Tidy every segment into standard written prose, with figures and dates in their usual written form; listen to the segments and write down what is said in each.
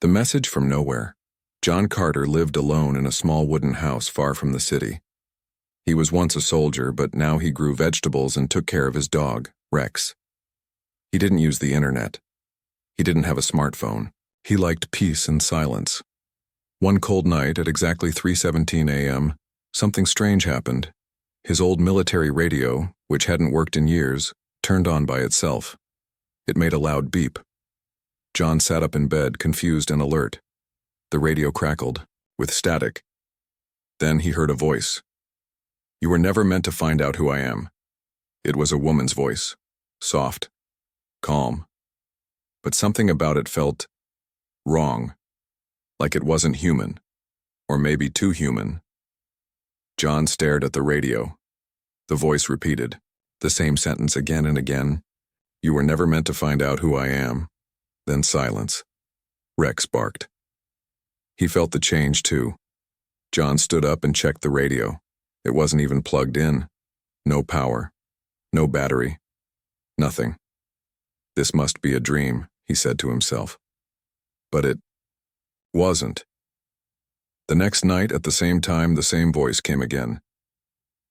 The message from nowhere. John Carter lived alone in a small wooden house far from the city. He was once a soldier, but now he grew vegetables and took care of his dog, Rex. He didn't use the internet. He didn't have a smartphone. He liked peace and silence. One cold night at exactly 3:17 a.m., something strange happened. His old military radio, which hadn't worked in years, turned on by itself. It made a loud beep. John sat up in bed, confused and alert. The radio crackled, with static. Then he heard a voice. "You were never meant to find out who I am." It was a woman's voice, soft, calm. But something about it felt wrong, like it wasn't human, or maybe too human. John stared at the radio. The voice repeated, the same sentence again and again. "You were never meant to find out who I am." Then silence. Rex barked. He felt the change too. John stood up and checked the radio. It wasn't even plugged in. No power. No battery. Nothing. This must be a dream, he said to himself. But it wasn't. The next night at the same time, the same voice came again.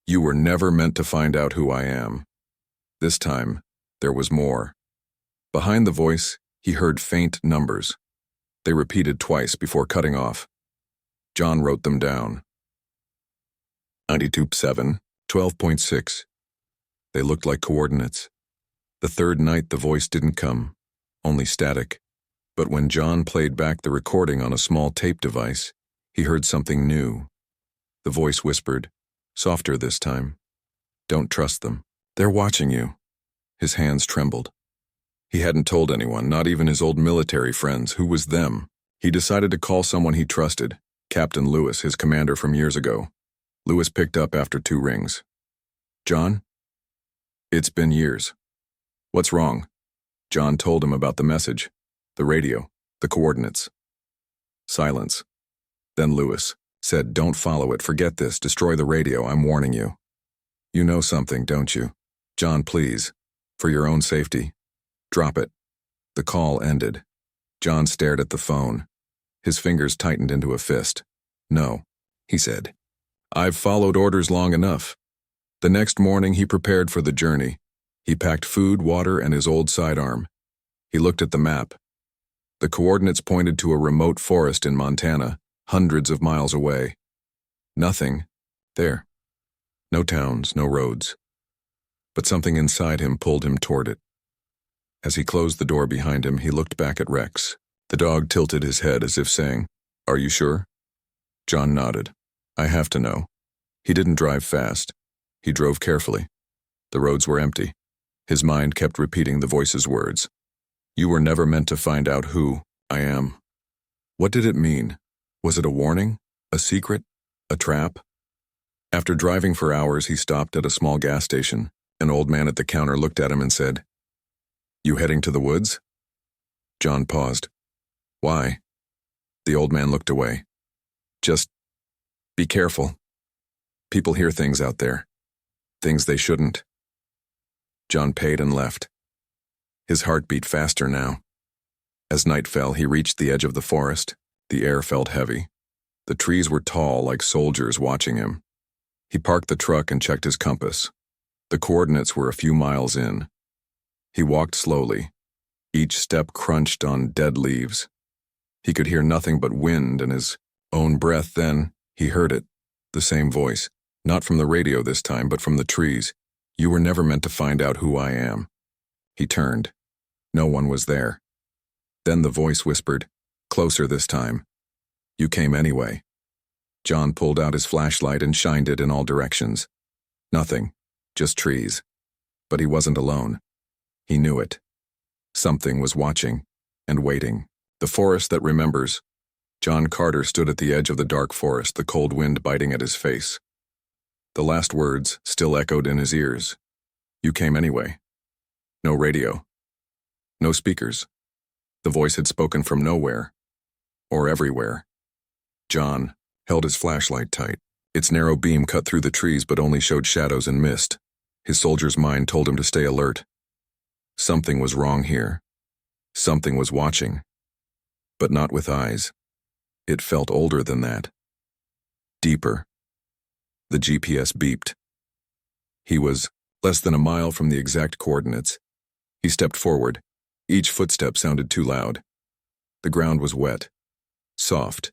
"You were never meant to find out who I am." This time, there was more. Behind the voice, he heard faint numbers. They repeated twice before cutting off. John wrote them down. 92.7, 12.6. They looked like coordinates. The third night the voice didn't come, only static. But when John played back the recording on a small tape device, he heard something new. The voice whispered, softer this time. "Don't trust them. They're watching you." His hands trembled. He hadn't told anyone, not even his old military friends, who was them. He decided to call someone he trusted, Captain Lewis, his commander from years ago. Lewis picked up after 2 rings. "John?" "It's been years." "What's wrong?" John told him about the message, the radio, the coordinates. Silence. Then Lewis said, "Don't follow it, forget this, destroy the radio, I'm warning you." "You know something, don't you?" "John, please, for your own safety. Drop it." The call ended. John stared at the phone. His fingers tightened into a fist. "No," he said. "I've followed orders long enough." The next morning he prepared for the journey. He packed food, water, and his old sidearm. He looked at the map. The coordinates pointed to a remote forest in Montana, hundreds of miles away. Nothing there. No towns, no roads. But something inside him pulled him toward it. As he closed the door behind him, he looked back at Rex. The dog tilted his head as if saying, "Are you sure?" John nodded. "I have to know." He didn't drive fast. He drove carefully. The roads were empty. His mind kept repeating the voice's words. "You were never meant to find out who I am." What did it mean? Was it a warning? A secret? A trap? After driving for hours, he stopped at a small gas station. An old man at the counter looked at him and said, "You heading to the woods?" John paused. "Why?" The old man looked away. "Just be careful. People hear things out there. Things they shouldn't." John paid and left. His heart beat faster now. As night fell, he reached the edge of the forest. The air felt heavy. The trees were tall, like soldiers watching him. He parked the truck and checked his compass. The coordinates were a few miles in. He walked slowly. Each step crunched on dead leaves. He could hear nothing but wind and his own breath. Then he heard it, the same voice, not from the radio this time, but from the trees. "You were never meant to find out who I am." He turned. No one was there. Then the voice whispered, closer this time, "You came anyway." John pulled out his flashlight and shined it in all directions. Nothing, just trees. But he wasn't alone. He knew it. Something was watching and waiting. The forest that remembers. John Carter stood at the edge of the dark forest, the cold wind biting at his face. The last words still echoed in his ears. "You came anyway." No radio. No speakers. The voice had spoken from nowhere. Or everywhere. John held his flashlight tight. Its narrow beam cut through the trees but only showed shadows and mist. His soldier's mind told him to stay alert. Something was wrong here. Something was watching. but not with eyes. It felt older than that. Deeper. The GPS beeped. He was less than a mile from the exact coordinates. He stepped forward. Each footstep sounded too loud. The ground was wet, soft,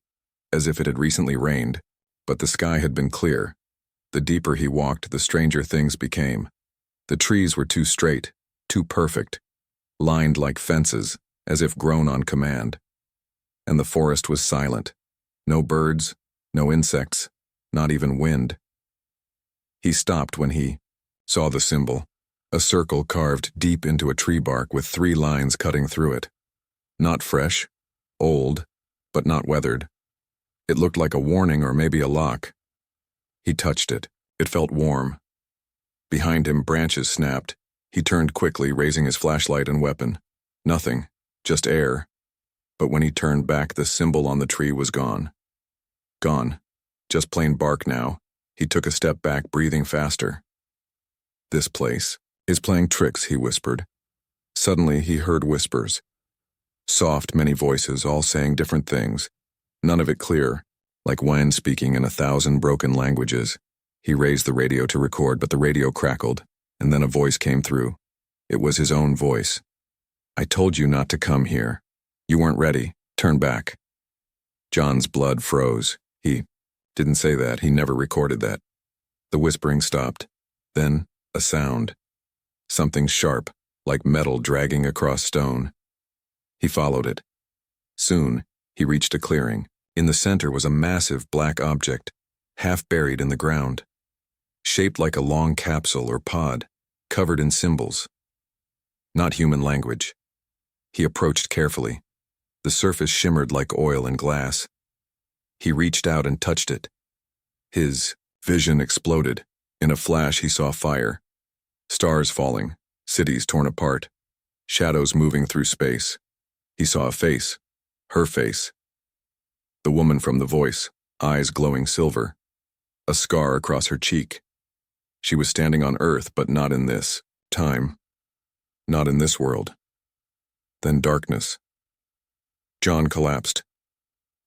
as if it had recently rained, but the sky had been clear. The deeper he walked, the stranger things became. The trees were too straight, too perfect, lined like fences, as if grown on command. And the forest was silent. No birds, no insects, not even wind. He stopped when he saw the symbol, a circle carved deep into a tree bark with 3 lines cutting through it. Not fresh, old, but not weathered. It looked like a warning or maybe a lock. He touched it. It felt warm. Behind him, branches snapped. He turned quickly, raising his flashlight and weapon. Nothing, just air. But when he turned back, the symbol on the tree was gone. Gone. Just plain bark now. He took a step back, breathing faster. This place is playing tricks, he whispered. Suddenly, he heard whispers. Soft, many voices, all saying different things. None of it clear, like wine speaking in 1,000 broken languages. He raised the radio to record, but the radio crackled, and then a voice came through. It was his own voice. I told you not to come here. You weren't ready. Turn back. John's blood froze. He didn't say that. He never recorded that. The whispering stopped. Then, a sound. Something sharp, like metal dragging across stone. He followed it. Soon, he reached a clearing. In the center was a massive black object, half buried in the ground. Shaped like a long capsule or pod, covered in symbols. Not human language. He approached carefully. The surface shimmered like oil and glass. He reached out and touched it. His vision exploded. In a flash, he saw fire. Stars falling, cities torn apart, shadows moving through space. He saw a face, her face. The woman from the voice, eyes glowing silver. A scar across her cheek. She was standing on Earth, but not in this time. Not in this world. Then darkness. John collapsed.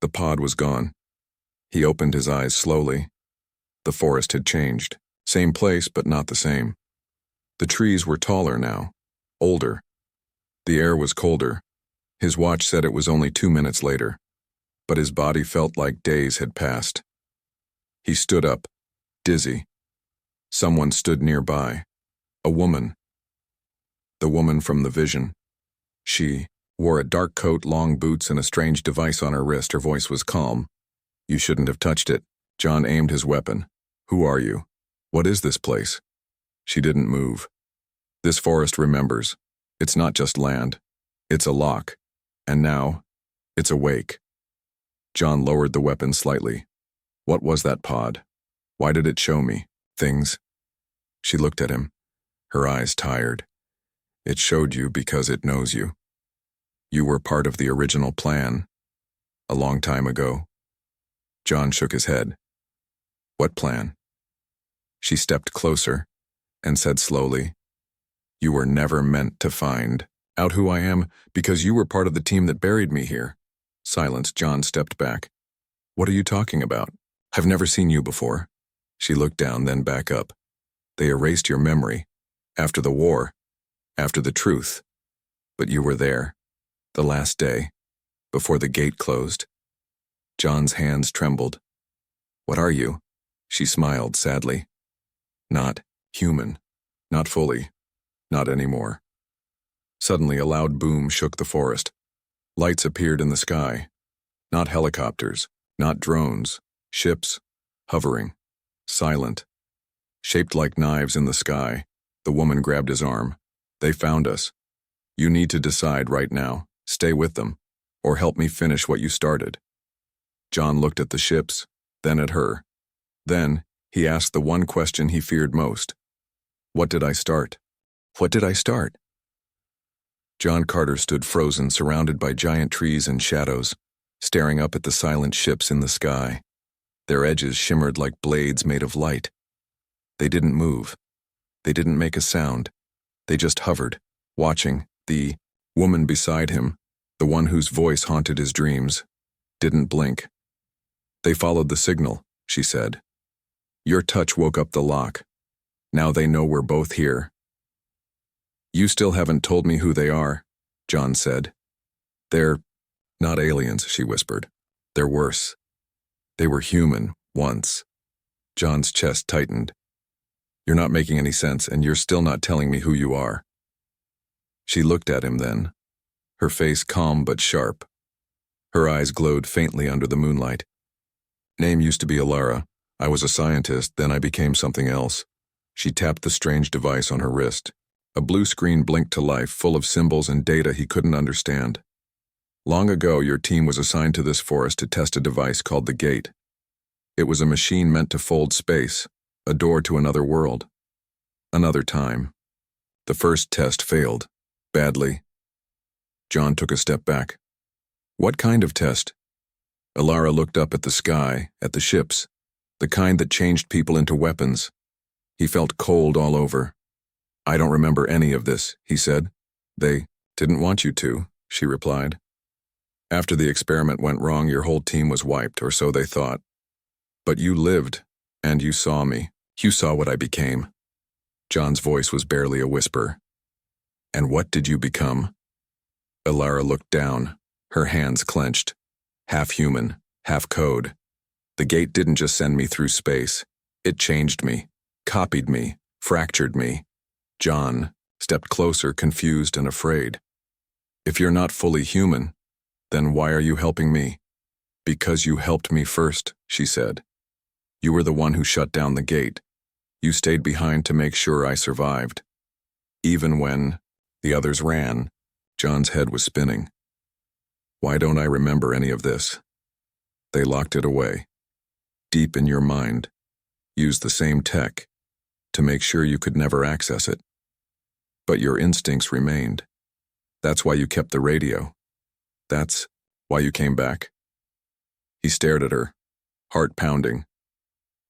The pod was gone. He opened his eyes slowly. The forest had changed. Same place, but not the same. The trees were taller now, older. The air was colder. His watch said it was only 2 minutes later, but his body felt like days had passed. He stood up, dizzy. Someone stood nearby. A woman. The woman from the vision. She wore a dark coat, long boots, and a strange device on her wrist. Her voice was calm. You shouldn't have touched it. John aimed his weapon. Who are you? What is this place? She didn't move. This forest remembers. It's not just land. It's a lock. And now, it's awake. John lowered the weapon slightly. What was that pod? Why did it show me things? She looked at him, her eyes tired. It showed you because it knows you. You were part of the original plan, a long time ago. John shook his head. What plan? She stepped closer and said slowly, You were never meant to find out who I am because you were part of the team that buried me here. Silence. John stepped back. What are you talking about? I've never seen you before. She looked down, then back up. They erased your memory. After the war. After the truth. But you were there. The last day. Before the gate closed. John's hands trembled. What are you? She smiled sadly. Not human. Not fully. Not anymore. Suddenly a loud boom shook the forest. Lights appeared in the sky. Not helicopters. Not drones. Ships. Hovering. Silent. Shaped like knives in the sky. The woman grabbed his arm. They found us. You need to decide right now. Stay with them. Or help me finish what you started. John looked at the ships, then at her. Then, he asked the one question he feared most. What did I start? What did I start? John Carter stood frozen, surrounded by giant trees and shadows, staring up at the silent ships in the sky. Their edges shimmered like blades made of light. They didn't move. They didn't make a sound. They just hovered, watching. The woman beside him, the one whose voice haunted his dreams, didn't blink. They followed the signal, she said. Your touch woke up the lock. Now they know we're both here. You still haven't told me who they are, John said. They're not aliens, she whispered. They're worse. They were human, once. John's chest tightened. You're not making any sense, and you're still not telling me who you are. She looked at him then, her face calm but sharp. Her eyes glowed faintly under the moonlight. Name used to be Alara. I was a scientist, then I became something else. She tapped the strange device on her wrist. A blue screen blinked to life, full of symbols and data he couldn't understand. Long ago, your team was assigned to this forest to test a device called the Gate. It was a machine meant to fold space, a door to another world. Another time. The first test failed. Badly. John took a step back. What kind of test? Alara looked up at the sky, at the ships, the kind that changed people into weapons. He felt cold all over. I don't remember any of this, he said. They didn't want you to, she replied. After the experiment went wrong, your whole team was wiped, or so they thought. But you lived, and you saw me. You saw what I became. John's voice was barely a whisper. And what did you become? Alara looked down, her hands clenched. Half human, half code. The Gate didn't just send me through space. It changed me, copied me, fractured me. John stepped closer, confused and afraid. If you're not fully human, then why are you helping me? Because you helped me first, she said. You were the one who shut down the Gate. You stayed behind to make sure I survived. Even when the others ran, John's head was spinning. Why don't I remember any of this? They locked it away. Deep in your mind. Used the same tech to make sure you could never access it. But your instincts remained. That's why you kept the radio. That's why you came back. He stared at her, heart pounding.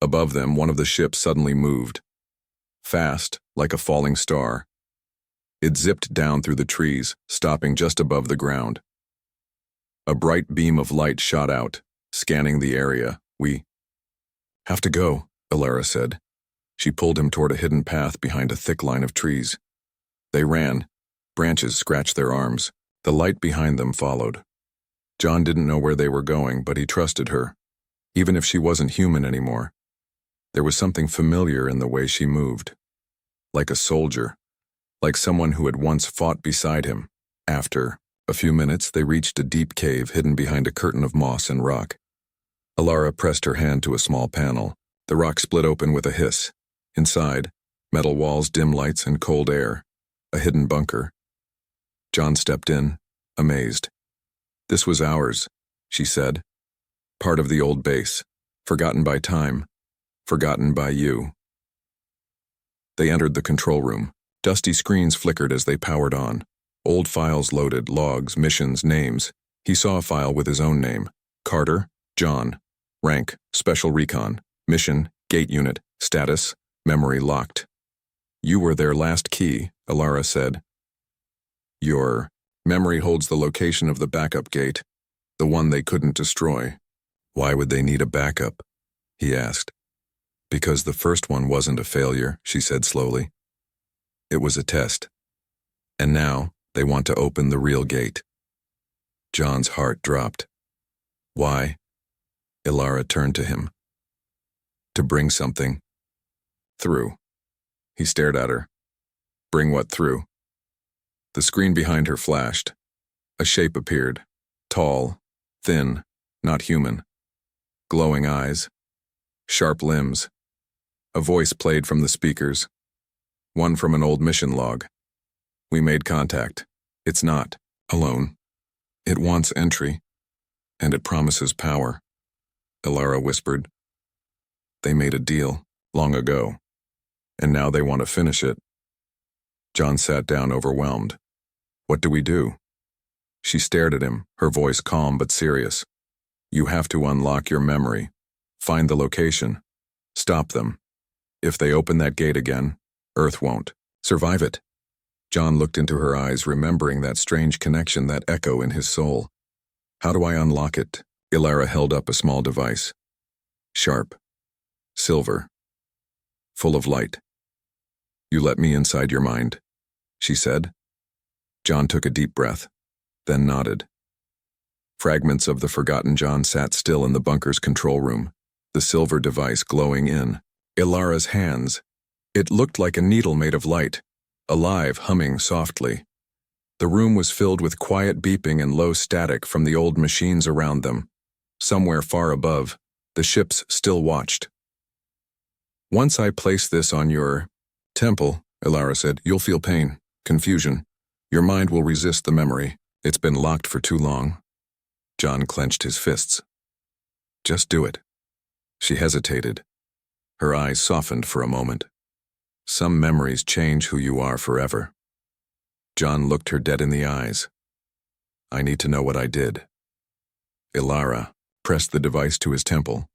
Above them, one of the ships suddenly moved. Fast, like a falling star. It zipped down through the trees, stopping just above the ground. A bright beam of light shot out, scanning the area. We have to go, Alara said. She pulled him toward a hidden path behind a thick line of trees. They ran. Branches scratched their arms. The light behind them followed. John didn't know where they were going, but he trusted her, even if she wasn't human anymore. There was something familiar in the way she moved. Like a soldier. Like someone who had once fought beside him. After a few minutes, they reached a deep cave hidden behind a curtain of moss and rock. Alara pressed her hand to a small panel. The rock split open with a hiss. Inside, metal walls, dim lights, and cold air. A hidden bunker. John stepped in, amazed. This was ours, she said. Part of the old base. Forgotten by time. Forgotten by you. They entered the control room. Dusty screens flickered as they powered on. Old files loaded, logs, missions, names. He saw a file with his own name. Carter, John. Rank, Special Recon. Mission, Gate Unit. Status, memory locked. You were their last key, Alara said. Your memory holds the location of the backup gate, the one they couldn't destroy. Why would they need a backup? He asked. Because the first one wasn't a failure, she said slowly. It was a test. And now, they want to open the real gate. John's heart dropped. Why? Alara turned to him. To bring something. Through. He stared at her. Bring what through? The screen behind her flashed. A shape appeared. Tall, thin, not human. Glowing eyes. Sharp limbs. A voice played from the speakers. One from an old mission log. We made contact. It's not alone. It wants entry. And it promises power. Alara whispered. They made a deal, long ago. And now they want to finish it. John sat down, overwhelmed. What do we do? She stared at him, her voice calm but serious. You have to unlock your memory. Find the location. Stop them. If they open that gate again, Earth won't survive it. John looked into her eyes, remembering that strange connection, that echo in his soul. How do I unlock it? Ilara held up a small device. Sharp. Silver. Full of light. You let me inside your mind, she said. John took a deep breath, then nodded. Fragments of the forgotten John sat still in the bunker's control room, the silver device glowing in Ilara's hands. It looked like a needle made of light, alive, humming softly. The room was filled with quiet beeping and low static from the old machines around them. Somewhere far above, the ships still watched. Once I place this on your temple, Ilara said, you'll feel pain, confusion. Your mind will resist the memory. It's been locked for too long. John clenched his fists. Just do it. She hesitated. Her eyes softened for a moment. Some memories change who you are forever. John looked her dead in the eyes. I need to know what I did. Ilara pressed the device to his temple.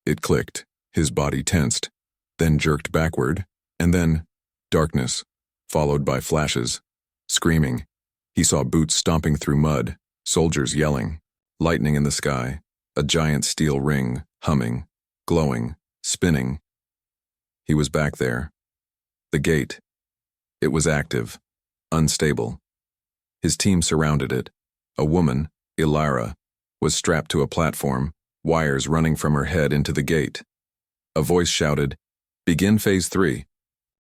It clicked, his body tensed, then jerked backward, and then darkness, followed by flashes, screaming. He saw boots stomping through mud, soldiers yelling, lightning in the sky, a giant steel ring, humming, glowing, spinning. He was back there. The gate. It was active, unstable. His team surrounded it. A woman, Ilara, was strapped to a platform, wires running from her head into the gate. A voice shouted, "Begin Phase 3.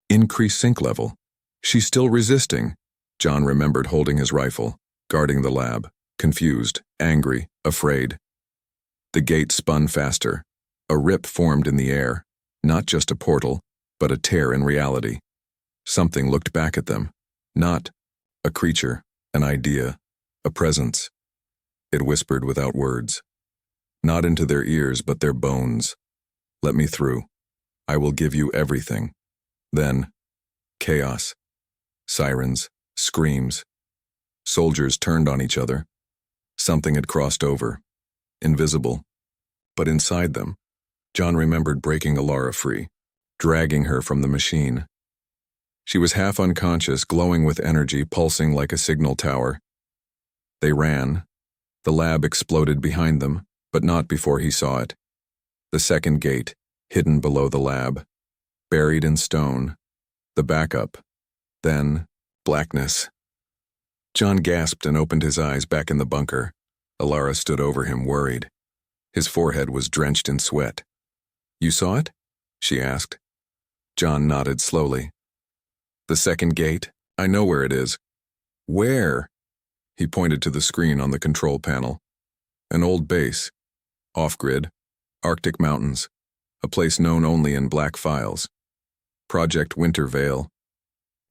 Increase sync level." She's still resisting. John remembered holding his rifle, guarding the lab, confused, angry, afraid. The gate spun faster. A rip formed in the air, not just a portal, but a tear in reality. Something looked back at them. Not a creature, an idea, a presence. It whispered without words. Not into their ears, but their bones. Let me through. I will give you everything. Then, chaos. Sirens, screams. Soldiers turned on each other. Something had crossed over. Invisible. But inside them, John remembered breaking Ilara free, dragging her from the machine. She was half unconscious, glowing with energy, pulsing like a signal tower. They ran. The lab exploded behind them, but not before he saw it. The second gate, hidden below the lab, buried in stone. The backup. Then, blackness. John gasped and opened his eyes back in the bunker. Ilara stood over him, worried. His forehead was drenched in sweat. You saw it? She asked. John nodded slowly. The second gate? I know where it is. Where? He pointed to the screen on the control panel. An old base. Off-grid. Arctic mountains. A place known only in black files. Project Winter Veil.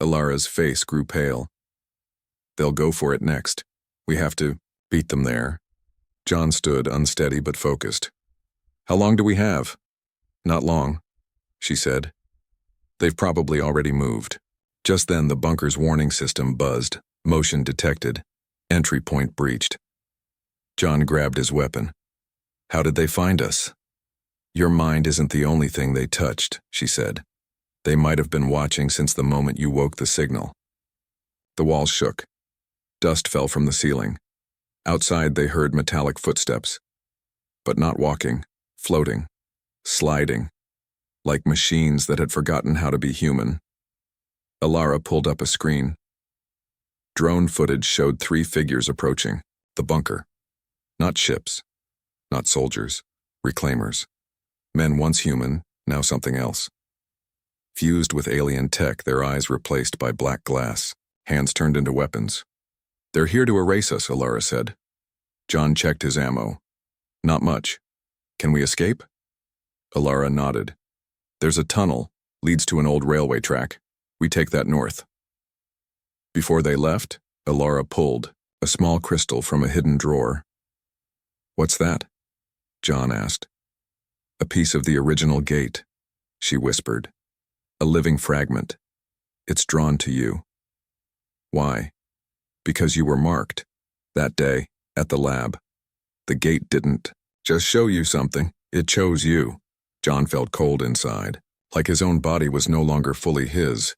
Ilara's face grew pale. They'll go for it next. We have to beat them there. John stood, unsteady but focused. How long do we have? Not long, she said. They've probably already moved. Just then the bunker's warning system buzzed, motion detected, entry point breached. John grabbed his weapon. How did they find us? Your mind isn't the only thing they touched, she said. They might have been watching since the moment you woke the signal. The walls shook. Dust fell from the ceiling. Outside they heard metallic footsteps. But not walking, floating, sliding, like machines that had forgotten how to be human. Ilara pulled up a screen. Drone footage showed 3 figures approaching, the bunker. Not ships, not soldiers, reclaimers. Men once human, now something else. Fused with alien tech, their eyes replaced by black glass, hands turned into weapons. They're here to erase us, Ilara said. John checked his ammo. Not much. Can we escape? Ilara nodded. There's a tunnel, leads to an old railway track. We take that north. Before they left, Ilara pulled a small crystal from a hidden drawer. What's that? John asked. A piece of the original gate, she whispered. A living fragment. It's drawn to you. Why? Because you were marked, that day, at the lab. The gate didn't just show you something, it chose you. John felt cold inside, like his own body was no longer fully his.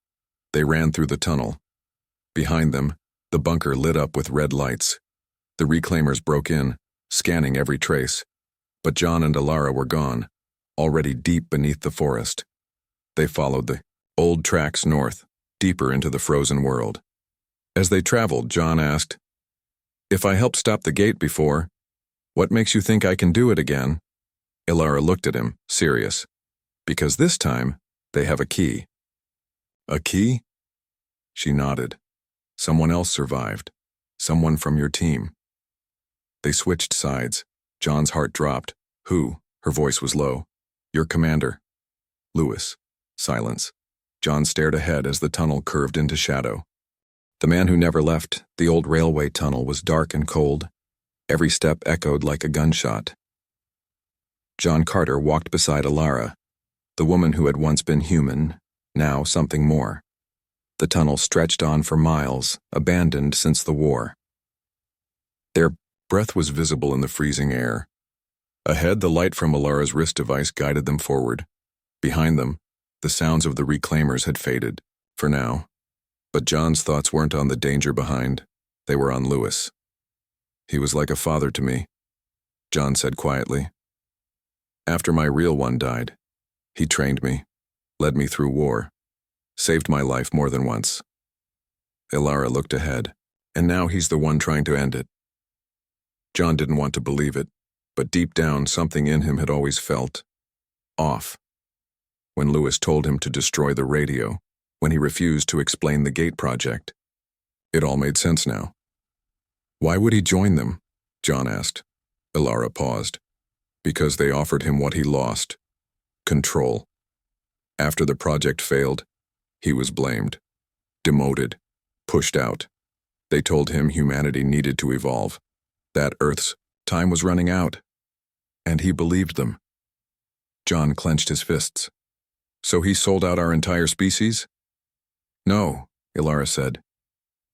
They ran through the tunnel. Behind them, the bunker lit up with red lights. The reclaimers broke in, scanning every trace. But John and Alara were gone, already deep beneath the forest. They followed the old tracks north, deeper into the frozen world. As they traveled, John asked, "If I helped stop the gate before, what makes you think I can do it again?" Alara looked at him, serious. "Because this time, they have a key." "A key?" She nodded. "Someone else survived. Someone from your team." They switched sides. John's heart dropped. "Who?" Her voice was low. "Your commander." "Lewis." Silence. John stared ahead as the tunnel curved into shadow. The man who never left, the old railway tunnel, was dark and cold. Every step echoed like a gunshot. John Carter walked beside Alara, the woman who had once been human, now something more. The tunnel stretched on for miles, abandoned since the war. Their breath was visible in the freezing air. Ahead, the light from Alara's wrist device guided them forward. Behind them, the sounds of the reclaimers had faded, for now. But John's thoughts weren't on the danger behind. They were on Lewis. "He was like a father to me," John said quietly. "After my real one died, he trained me, led me through war, saved my life more than once." Alara looked ahead, "And now he's the one trying to end it." John didn't want to believe it, but deep down something in him had always felt off. When Lewis told him to destroy the radio, when he refused to explain the gate project, it all made sense now. "Why would he join them?" John asked. Alara paused. "Because they offered him what he lost: control. After the project failed, he was blamed, demoted, pushed out. They told him humanity needed to evolve, that Earth's time was running out. And he believed them." John clenched his fists. "So he sold out our entire species?" "No," Alara said.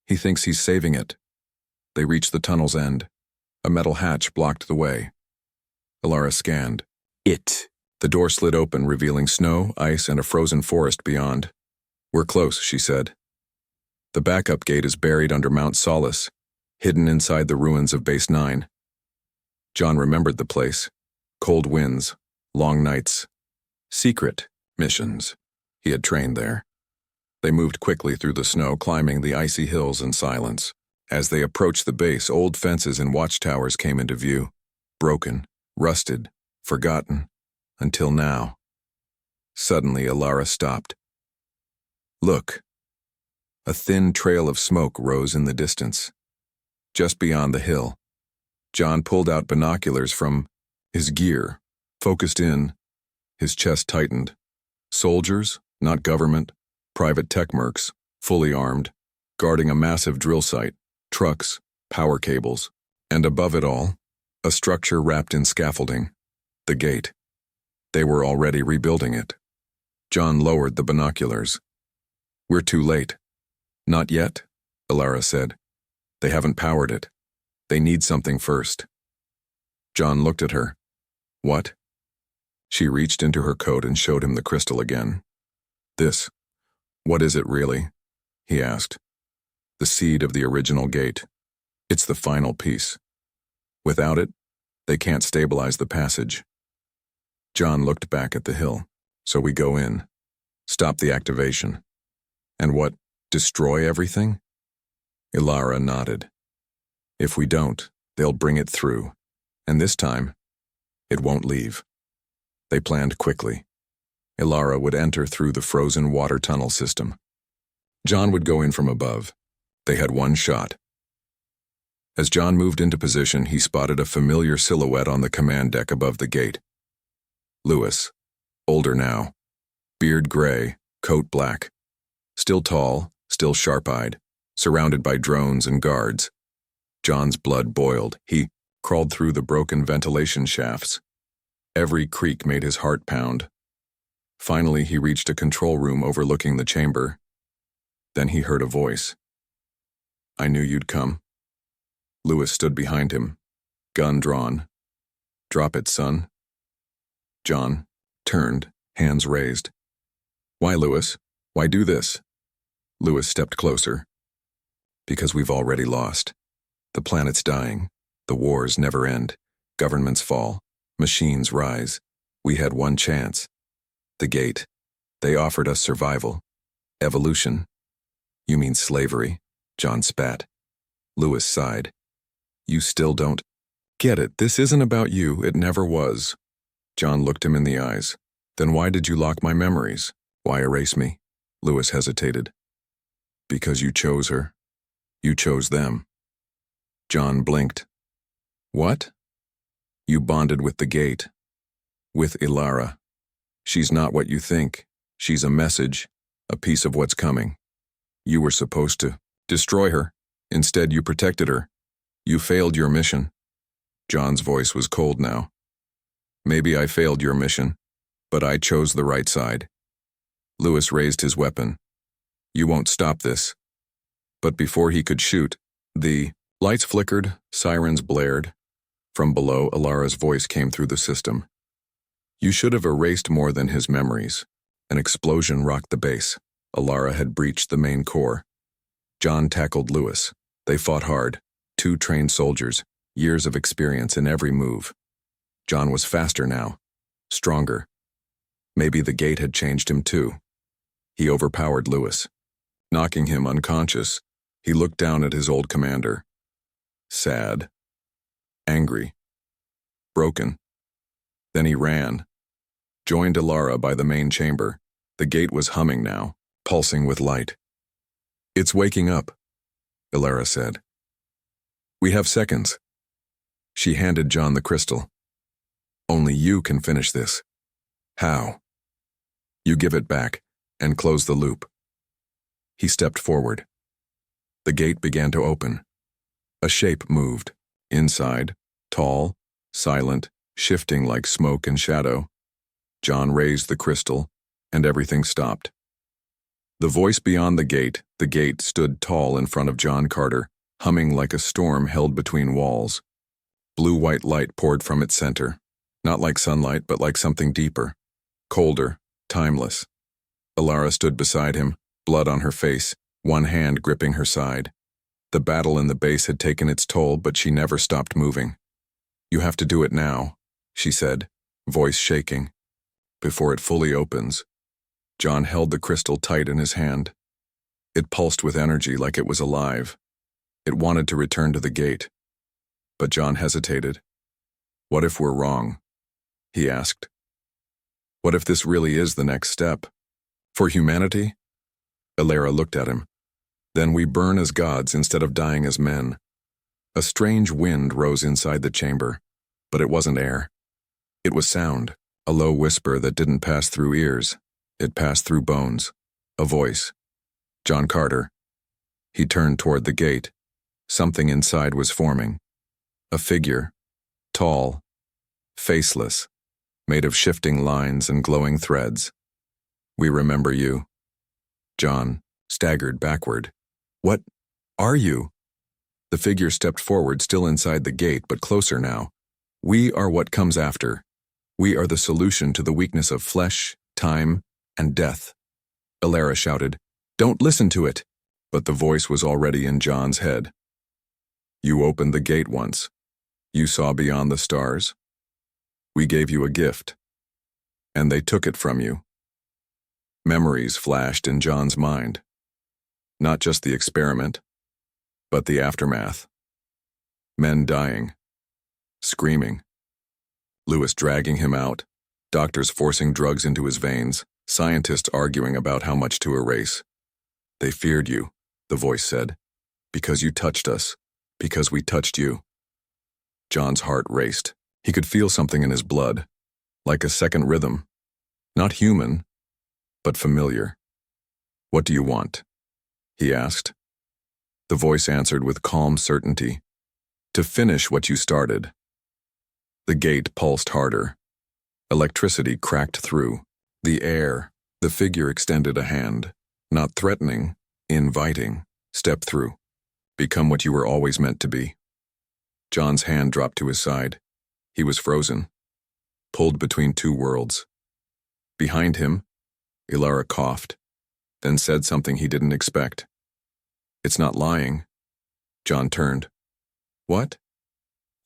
"He thinks he's saving it." They reached the tunnel's end. A metal hatch blocked the way. Alara scanned. "It." The door slid open, revealing snow, ice, and a frozen forest beyond. "We're close," she said. "The backup gate is buried under Mount Solace, hidden inside the ruins of Base 9. John remembered the place. Cold winds, long nights, secret missions. He had trained there. They moved quickly through the snow, climbing the icy hills in silence. As they approached the base, old fences and watchtowers came into view, broken, rusted, forgotten, until now. Suddenly, Alara stopped. "Look." A thin trail of smoke rose in the distance. Just beyond the hill, John pulled out binoculars from his gear, focused in. His chest tightened. Soldiers, not government, private tech mercs, fully armed, guarding a massive drill site, trucks, power cables, and above it all, a structure wrapped in scaffolding. The gate. They were already rebuilding it. John lowered the binoculars. "We're too late." "Not yet," Alara said. "They haven't powered it. They need something first." John looked at her. "What?" She reached into her coat and showed him the crystal again. "This. What is it really?" he asked. "The seed of the original gate. It's the final piece. Without it, they can't stabilize the passage." John looked back at the hill. "So we go in. Stop the activation. And what, destroy everything?" Alara nodded. "If we don't, they'll bring it through. And this time, it won't leave." They planned quickly. Alara would enter through the frozen water tunnel system. John would go in from above. They had one shot. As John moved into position, he spotted a familiar silhouette on the command deck above the gate. Lewis, older now, beard gray, coat black. Still tall, still sharp-eyed, surrounded by drones and guards. John's blood boiled. He crawled through the broken ventilation shafts. Every creak made his heart pound. Finally, he reached a control room overlooking the chamber. Then he heard a voice. "I knew you'd come." Lewis stood behind him, gun drawn. "Drop it, son." John turned, hands raised. "Why, Lewis? Why do this?" Lewis stepped closer. Because we've already lost. The planet's dying. The wars never end. Governments fall. Machines rise. We had one chance. The gate. They offered us survival. Evolution. You mean slavery? John spat. Lewis sighed. You still don't get it. This isn't about you. It never was. John looked him in the eyes. Then why did you lock my memories? Why erase me? Lewis hesitated. Because you chose her. You chose them. John blinked. What? You bonded with the gate. With Ilara. She's not what you think. She's a message, a piece of what's coming. You were supposed to destroy her. Instead, you protected her. You failed your mission. John's voice was cold now. Maybe I failed your mission, but I chose the right side. Lewis raised his weapon. You won't stop this. But before he could shoot, the lights flickered, sirens blared. From below, Ilara's voice came through the system. You should have erased more than his memories. An explosion rocked the base. Ilara had breached the main core. John tackled Lewis. They fought hard. 2 trained soldiers, years of experience in every move. John was faster now, stronger. Maybe the gate had changed him too. He overpowered Lewis. Knocking him unconscious, he looked down at his old commander. Sad. Angry. Broken. Then he ran. Joined Ilara by the main chamber. The gate was humming now, pulsing with light. It's waking up, Ilara said. We have seconds. She handed John the crystal. Only you can finish this. How? You give it back and close the loop. He stepped forward. The gate began to open. A shape moved. Inside, tall, silent, shifting like smoke and shadow. John raised the crystal, and everything stopped. The voice beyond the gate stood tall in front of John Carter, humming like a storm held between walls. Blue-white light poured from its center, not like sunlight, but like something deeper, colder, timeless. Ilara stood beside him, blood on her face, one hand gripping her side. The battle in the base had taken its toll, but she never stopped moving. You have to do it now, she said, voice shaking. Before it fully opens. John held the crystal tight in his hand. It pulsed with energy like it was alive. It wanted to return to the gate. But John hesitated. What if we're wrong? He asked. What if this really is the next step? For humanity? Ilara looked at him. Then we burn as gods instead of dying as men. A strange wind rose inside the chamber, but it wasn't air. It was sound, a low whisper that didn't pass through ears. It passed through bones. A voice. John Carter. He turned toward the gate. Something inside was forming. A figure. Tall. Faceless. Made of shifting lines and glowing threads. We remember you. John staggered backward. What are you? The figure stepped forward, still inside the gate, but closer now. We are what comes after. We are the solution to the weakness of flesh, time, and death. Ilara shouted, Don't listen to it! But the voice was already in John's head. You opened the gate once. You saw beyond the stars. We gave you a gift. And they took it from you. Memories flashed in John's mind. Not just the experiment, but the aftermath. Men dying. Screaming. Lewis dragging him out. Doctors forcing drugs into his veins. Scientists arguing about how much to erase. They feared you, the voice said. Because you touched us. Because we touched you. John's heart raced. He could feel something in his blood. Like a second rhythm. Not human, but familiar. What do you want? He asked. The voice answered with calm certainty. To finish what you started. The gate pulsed harder. Electricity cracked through. The air. The figure extended a hand. Not threatening, inviting. Step through. Become what you were always meant to be. John's hand dropped to his side. He was frozen. Pulled between two worlds. Behind him, Ilara coughed, then said something he didn't expect. It's not lying, John turned. What?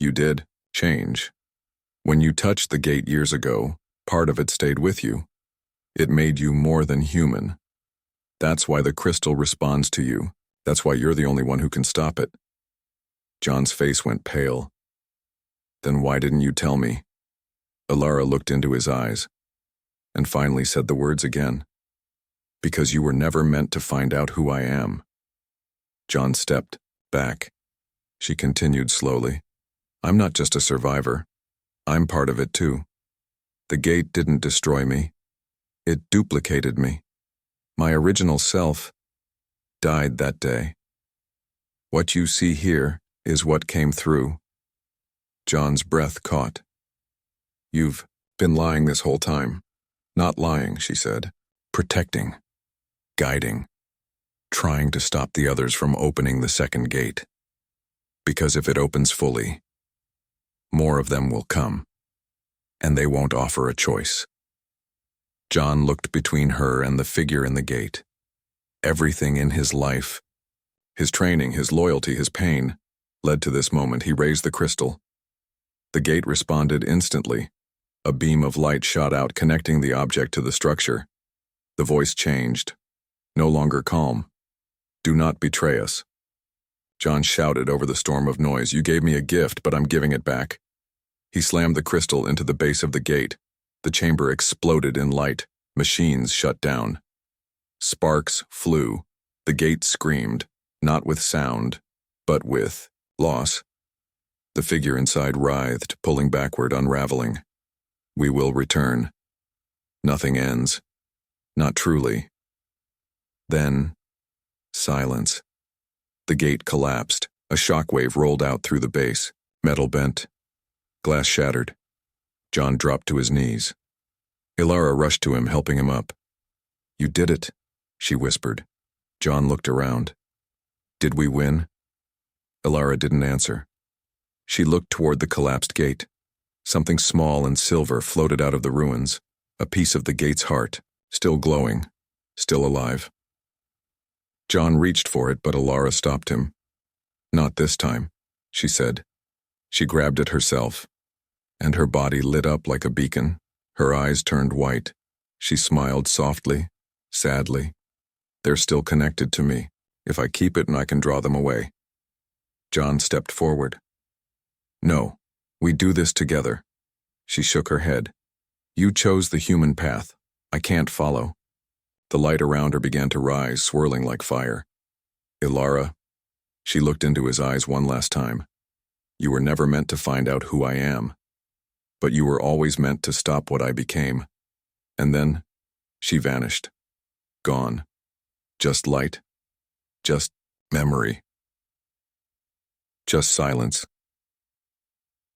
You did change. When you touched the gate years ago, part of it stayed with you. It made you more than human. That's why the crystal responds to you. That's why you're the only one who can stop it. John's face went pale. Then why didn't you tell me? Ilara looked into his eyes and finally said the words again. Because you were never meant to find out who I am. John stepped back. She continued slowly. I'm not just a survivor. I'm part of it too. The gate didn't destroy me. It duplicated me. My original self died that day. What you see here is what came through. John's breath caught. You've been lying this whole time. Not lying, she said. Protecting. Guiding. Trying to stop the others from opening the second gate. Because if it opens fully, more of them will come. And they won't offer a choice. John looked between her and the figure in the gate. Everything in his life, his training, his loyalty, his pain, led to this moment. He raised the crystal. The gate responded instantly. A beam of light shot out, connecting the object to the structure. The voice changed. No longer calm. Do not betray us. John shouted over the storm of noise. You gave me a gift, but I'm giving it back. He slammed the crystal into the base of the gate. The chamber exploded in light. Machines shut down. Sparks flew. The gate screamed, not with sound, but with loss. The figure inside writhed, pulling backward, unraveling. We will return. Nothing ends. Not truly. Then, silence. The gate collapsed. A shockwave rolled out through the base. Metal bent. Glass shattered. John dropped to his knees. Ilara rushed to him, helping him up. You did it, she whispered. John looked around. Did we win? Ilara didn't answer. She looked toward the collapsed gate. Something small and silver floated out of the ruins, a piece of the gate's heart, still glowing, still alive. John reached for it, but Ilara stopped him. Not this time, she said. She grabbed it herself, and her body lit up like a beacon. Her eyes turned white. She smiled softly, sadly. They're still connected to me. If I keep it, and I can draw them away. John stepped forward. No, we do this together. She shook her head. You chose the human path. I can't follow. The light around her began to rise, swirling like fire. Ilara, she looked into his eyes one last time. You were never meant to find out who I am. But you were always meant to stop what I became. And then, she vanished. Gone. Just light. Just memory. Just silence.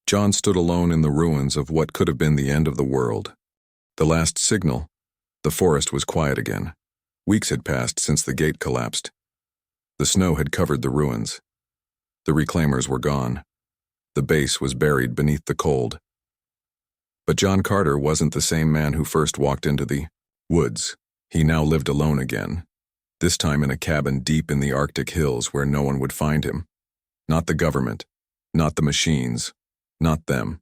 John stood alone in the ruins of what could have been the end of the world. The last signal. The forest was quiet again. Weeks had passed since the gate collapsed. The snow had covered the ruins. The reclaimers were gone. The base was buried beneath the cold. But John Carter wasn't the same man who first walked into the woods. He now lived alone again, this time in a cabin deep in the Arctic hills where no one would find him. Not the government, not the machines, not them.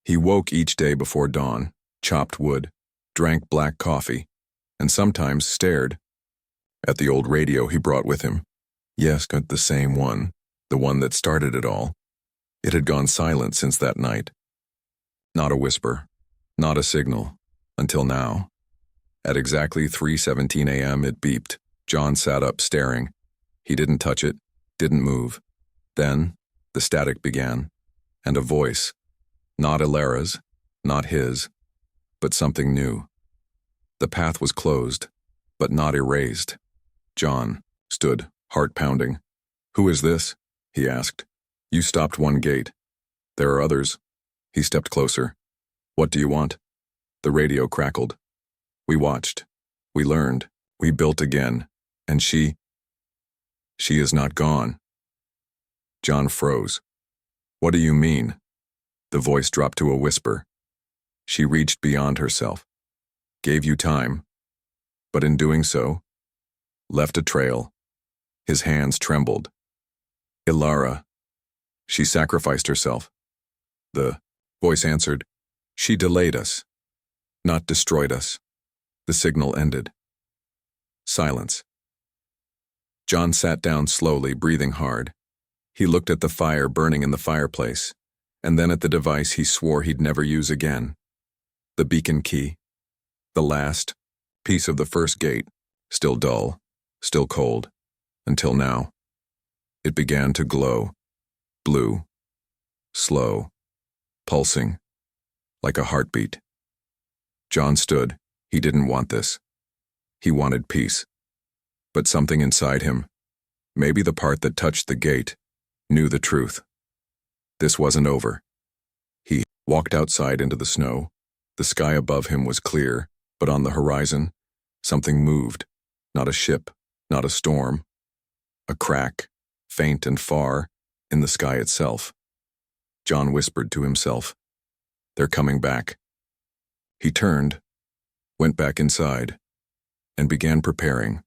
He woke each day before dawn, chopped wood, drank black coffee, and sometimes stared at the old radio he brought with him. Yes, the same one, the one that started it all. It had gone silent since that night. Not a whisper, not a signal, until now. At exactly 3:17 a.m. it beeped. John sat up, staring. He didn't touch it, didn't move. Then, the static began, and a voice. Not Ilara's, not his, but something new. The path was closed, but not erased. John stood, heart pounding. Who is this? He asked. You stopped one gate. There are others. He stepped closer. What do you want? The radio crackled. We watched. We learned. We built again. And she is not gone. John froze. What do you mean? The voice dropped to a whisper. She reached beyond herself. Gave you time. But in doing so, left a trail. His hands trembled. Ilara. She sacrificed herself. The voice answered, she delayed us, not destroyed us. The signal ended. Silence. John sat down slowly, breathing hard. He looked at the fire burning in the fireplace, and then at the device he swore he'd never use again. The beacon key. The last piece of the first gate, still dull, still cold, until now. It began to glow, blue, slow, pulsing, like a heartbeat. John stood. He didn't want this. He wanted peace. But something inside him, maybe the part that touched the gate, knew the truth. This wasn't over. He walked outside into the snow. The sky above him was clear, but on the horizon, something moved. Not a ship, not a storm. A crack, faint and far, in the sky itself. John whispered to himself, they're coming back. He turned, went back inside, and began preparing.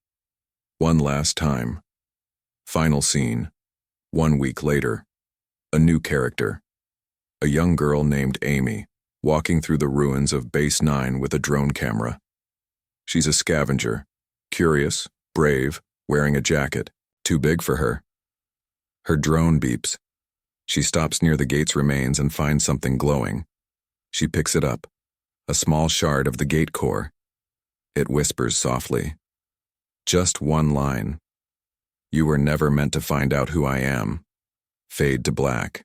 One last time. Final scene. 1 week later. A new character. A young girl named Amy, walking through the ruins of Base 9 with a drone camera. She's a scavenger, curious, brave, wearing a jacket, too big for her. Her drone beeps. She stops near the gate's remains and finds something glowing. She picks it up, a small shard of the gate core. It whispers softly. Just one line. You were never meant to find out who I am. Fade to black.